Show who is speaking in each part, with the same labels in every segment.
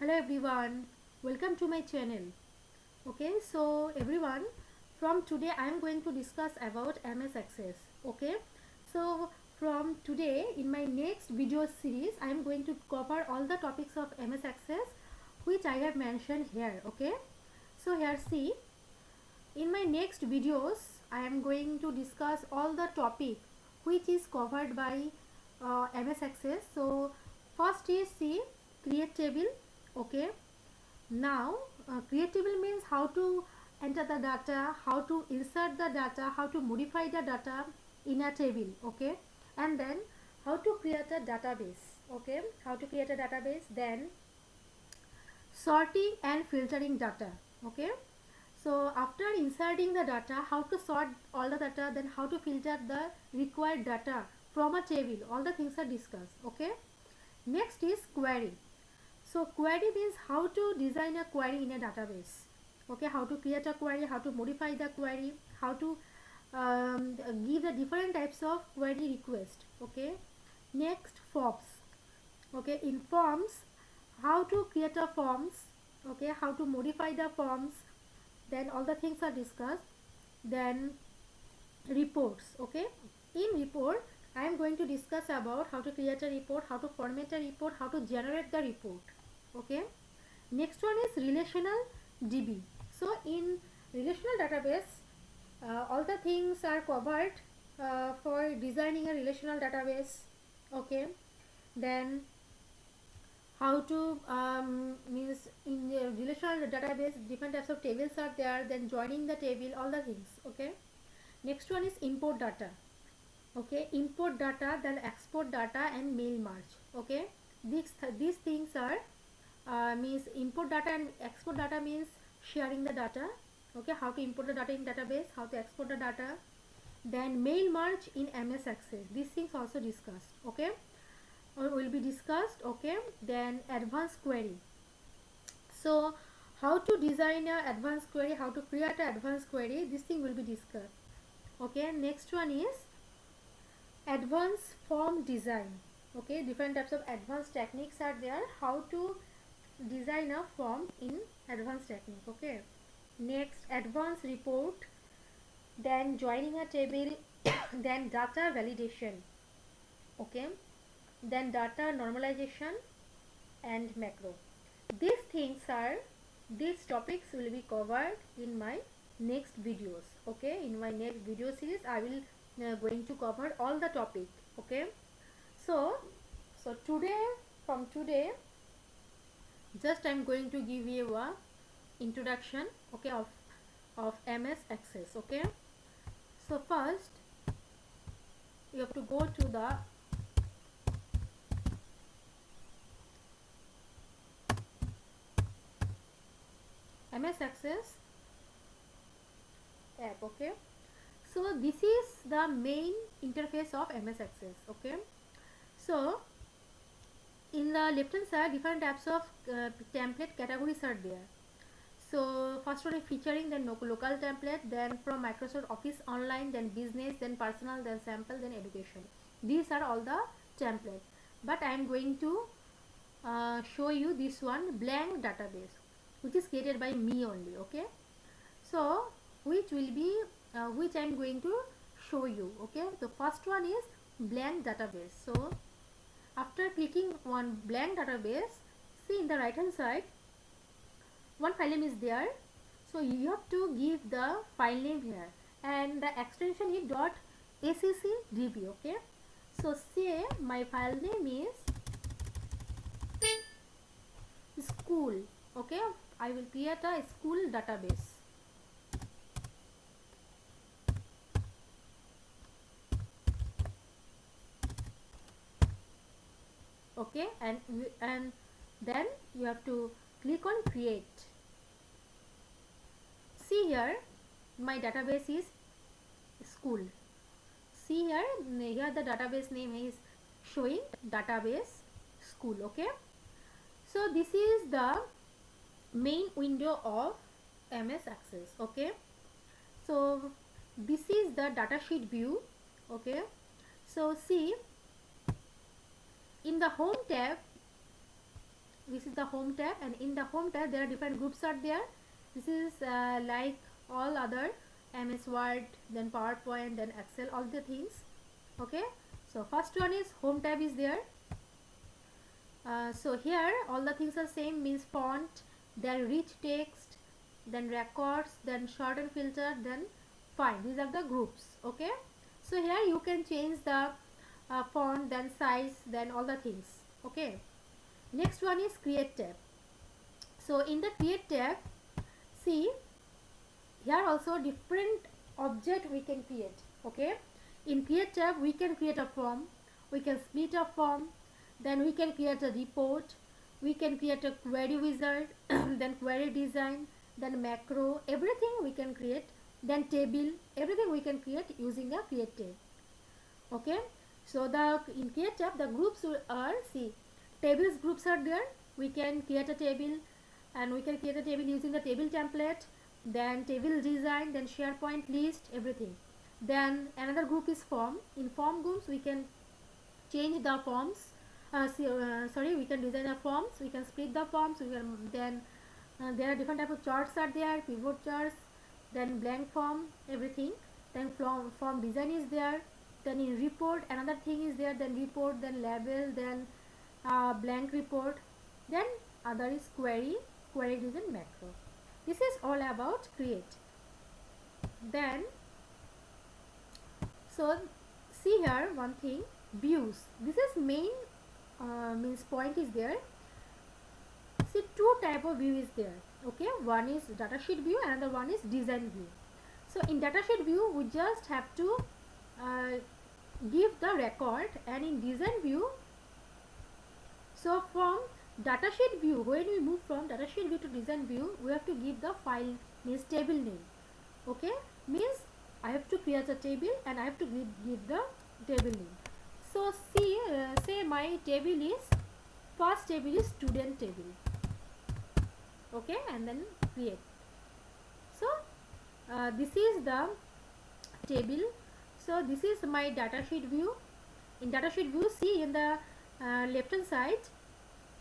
Speaker 1: Hello everyone, welcome to my channel. Okay, so everyone, from today I am going to discuss about MS Access. Okay, so from today in my next video series I am going to cover all the topics of MS Access which I have mentioned here. Okay, so here see, in my next videos I am going to discuss all the topic which is covered by MS Access. So first is see create table. Okay, now create table means how to enter the data, how to insert the data, how to modify the data in a table. Okay, and then how to create a database. Okay, how to create a database, then sorting and filtering data. Okay, so after inserting the data, how to sort all the data, then how to filter the required data from a table, all the things are discussed. Okay, next is query. So query means how to design a query in a database. Okay, how to create a query, how to modify the query, how to give the different types of query request. Okay, next forms. Okay, in forms, how to create a forms. Okay, how to modify the forms, then all the things are discussed. Then reports. Okay, in report I am going to discuss about how to create a report, how to format a report, how to generate the report. Okay, next one is relational DB. So in relational database all the things are covered for designing a relational database. Okay, then how to means in the relational database different types of tables are there, then joining the table, all the things. Okay, next one is import data. Okay, import data, then export data and mail merge. Okay, these things are means import data and export data means sharing the data. Okay, how to import the data in database, how to export the data, then mail merge in MS Access, these things also discussed. Okay, or will be discussed. Okay, then advanced query. So how to design a advanced query, how to create a advanced query, this thing will be discussed. Okay, next one is advanced form design. Okay, different types of advanced techniques are there, how to design a form in advanced technique. Okay, next advanced report, then joining a table, then data validation. Okay, then data normalization and macro. These topics will be covered in my next videos. Okay, in my next video series I will going to cover all the topic. Okay, so today, from today, just I'm going to give you a introduction. Okay, of MS Access. Okay, so first you have to go to the MS Access app. Okay, so this is the main interface of MS Access. Okay, so in the left hand side different types of template categories are there. So first one is featuring, then local template, then from Microsoft Office Online, then business, then personal, then sample, then education. These are all the template, but I am going to show you this one, blank database, which is created by me only. Okay, so which will be which I am going to show you. Okay, the first one is blank database. So after clicking on blank database, see in the right hand side one file name is there. So you have to give the file name here, and the extension is .accdb. Okay, so say my file name is school. Okay, I will create a school database. Okay, and then you have to click on create. See here my database is school. See here the database name is showing database school. Okay, so this is the main window of MS Access. Okay, so this is the datasheet view. Okay, so see in the home tab this is the home tab, and in the home tab there are different groups are there. This is like all other MS Word, then PowerPoint, then Excel, all the things. Okay, so first one is home tab is there. So here all the things are same, means font, then rich text, then records, then short and filter, then fine. These are the groups. Okay, so here you can change the font, then size, then all the things. Okay, next one is create tab. So in the create tab, see here also different object we can create. Okay, in create tab we can create a form, we can split a form, then we can create a report, we can create a query wizard, then query design, then macro, everything we can create, then table, everything we can create using a create tab. Okay, so the in create tab the groups are, see, tables groups are there. We can create a table, and we can create a table using the table template, then table design, then SharePoint list, everything. Then another group is form. In form groups we can change the forms, we can design the forms, we can split the forms, we can then there are different type of charts are there, pivot charts, then blank form, everything. Then form design is there. Then in report another thing is there, then report, then label, then blank report, then other is query design, macro. This is all about create. Then so see here one thing, views. This is main means point is there. See, two type of view is there. Okay, one is datasheet view, another one is design view. So in datasheet view we just have to give the record, and in design view, so from datasheet view, when we move from datasheet view to design view, we have to give the file, means table name. Okay, means I have to create a table and I have to give the table name. So see, say my table is, first table is student table. Okay, and then create. So this is the table. So this is my datasheet view. In datasheet view, see in the left hand side,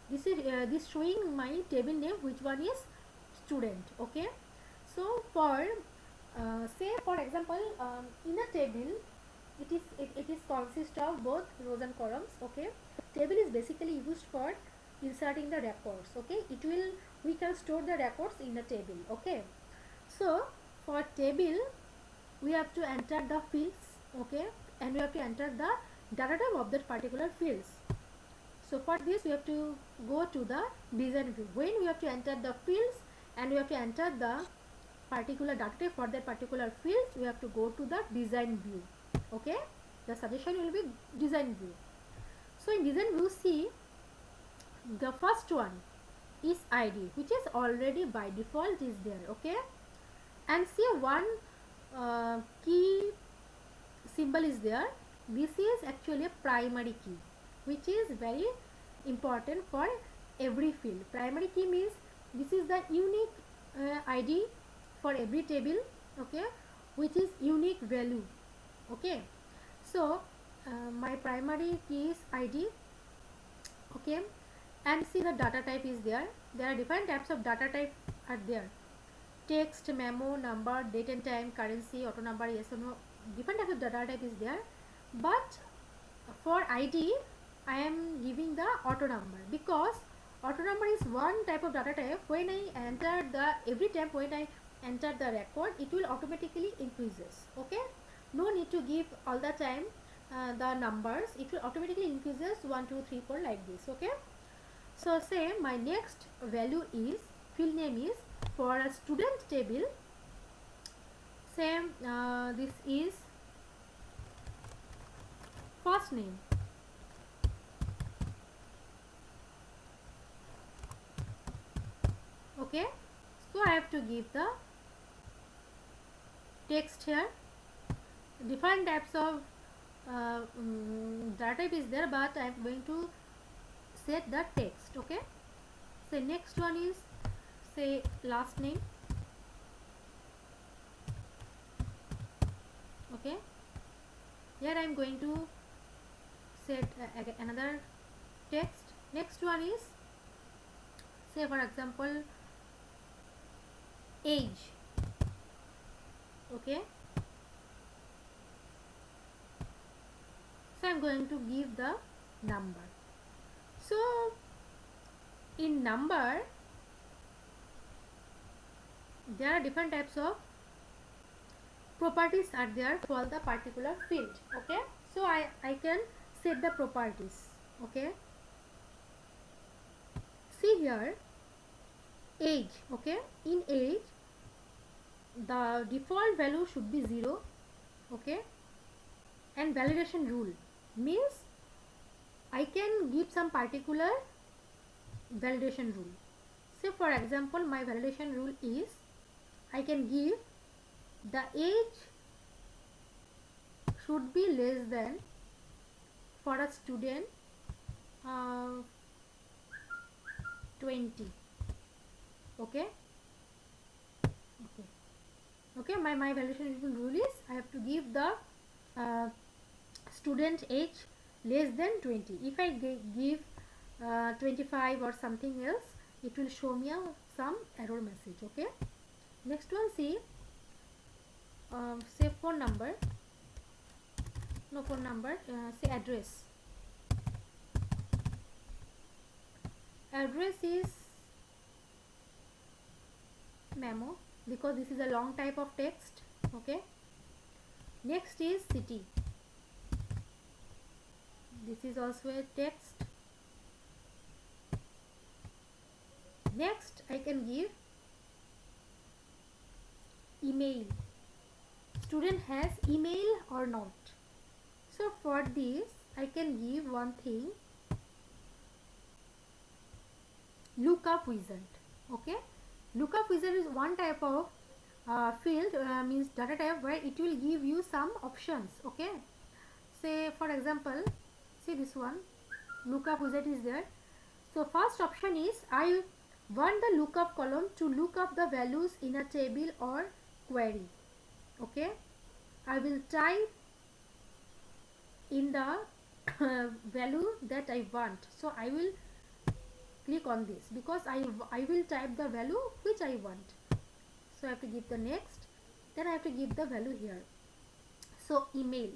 Speaker 1: this is this showing my table name, which one is student. Okay, so for say for example, in a table it is consist of both rows and columns. Okay, table is basically used for inserting the records. Okay, we can store the records in the table. Okay, so for table we have to enter the fields. Okay, and we have to enter the data type of that particular fields. So for this we have to go to the design view. When we have to enter the fields and we have to enter the particular data type for that particular fields, we have to go to the design view. Okay, the suggestion will be design view. So in design view, see, the first one is ID, which is already by default is there. Okay, and see one key symbol is there. This is actually a primary key, which is very important for every field. Primary key means this is the unique ID for every table. Okay, which is unique value. Okay, so my primary key is ID. Okay, and see the data type is there. There are different types of data type are there: text, memo, number, date and time, currency, auto number, yes or no. Different types of data type is there, but for ID I am giving the auto number, because auto number is one type of data type. When I enter the every time when I enter the record, it will automatically increases. Okay, no need to give all the time the numbers. It will automatically increases 1 2 3 4 like this. Okay, so say my next value is, field name is, for a student table, same this is first name. Okay, so I have to give the text here. Different types of data type is there, but I am going to set the text. Okay, so next one is, say, last name. Okay, here I am going to set another text. Next one is Say for example age. Okay, so I'm going to give the number. So in number there are different types of properties are there for the particular field. Okay, so I can set the properties. Okay, see here age. Okay, in age the default value should be 0. Okay, and validation rule means I can give some particular validation rule. Say for example my validation rule is I can give the age should be less than for a student uh, 20. Okay, okay, okay, my validation rule is I have to give the uh, student age less than 20. If I give 25 or something else, it will show me some error message. Okay, next one, see say phone number, no phone number, say address. Address is memo because this is a long type of text. Okay, next is city, this is also a text. Next I can give email, student has email or not. So for this I can give one thing, lookup wizard. Okay, lookup wizard is one type of field, means data type, where it will give you some options. Okay, say for example, see this one, lookup wizard is there. So first option is I want the lookup column to look up the values in a table or query. Okay, I will type in the value that I want. So I will click on this because I will type the value which I want. So I have to give the next, then I have to give the value here. So email,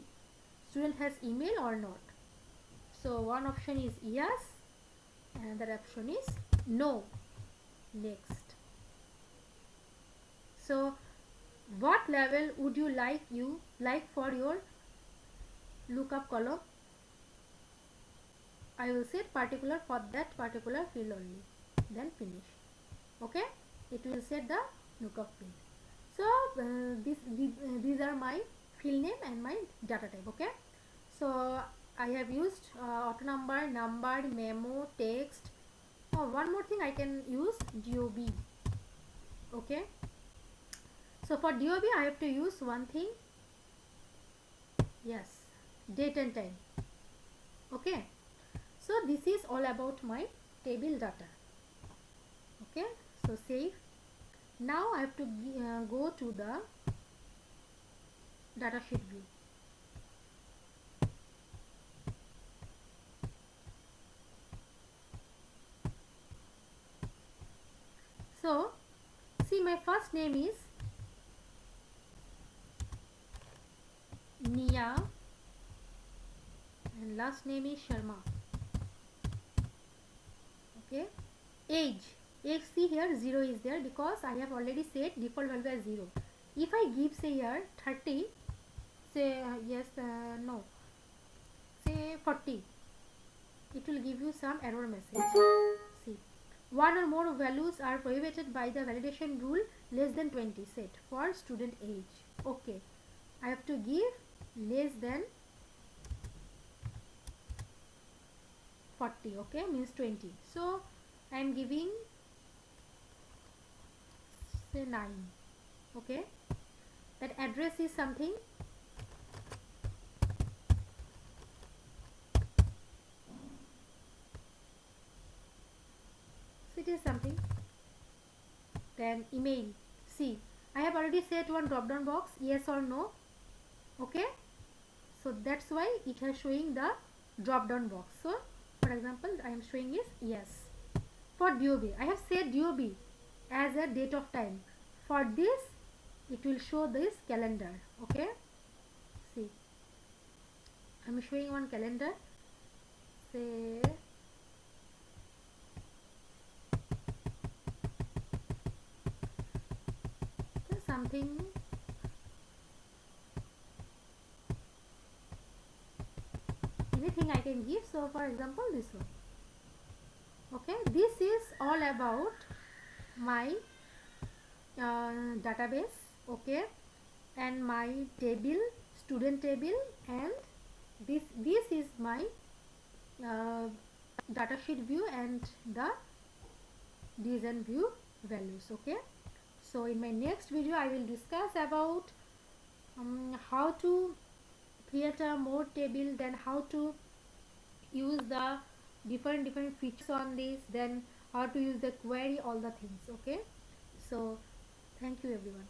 Speaker 1: student has email or not. So one option is yes, another option is no. Next, so what level would you like for your lookup column? I will set particular for that particular field only, then finish. Okay, it will set the lookup field. So these are my field name and my data type. Okay, so I have used auto number, numbered, memo, text. One more thing I can use DOB. Okay, so for DOB I have to use one thing, yes, date and time. Okay, so this is all about my table data. Okay, so save. Now I have to go to the datasheet view. So see, my first name is Nia and last name is Sharma. Okay, age, see here 0 is there because I have already set default value as 0. If I give say here 30, say yes, no, say 40, it will give you some error message. See, one or more values are prohibited by the validation rule less than 20 set for student age. Okay, I have to give less than 40. Okay, means 20. So I am giving say 9. Okay, that address is something, so it is something. Then email, see, I have already set one drop down box, yes or no. Okay, so that's why it is showing the drop down box. So for example I am showing is yes. for DOB, I have said DOB as a date of time. For this, it will show this calendar. Okay, see, I'm showing one calendar. Say something, anything I can give. So for example, this one. Okay, this is all about my database. Okay, and my table, student table, and this is my uh, datasheet view and the design view values. Okay, so in my next video I will discuss about how to create a more table, then how to use the different features on this, then how to use the query, all the things. Okay, so thank you everyone.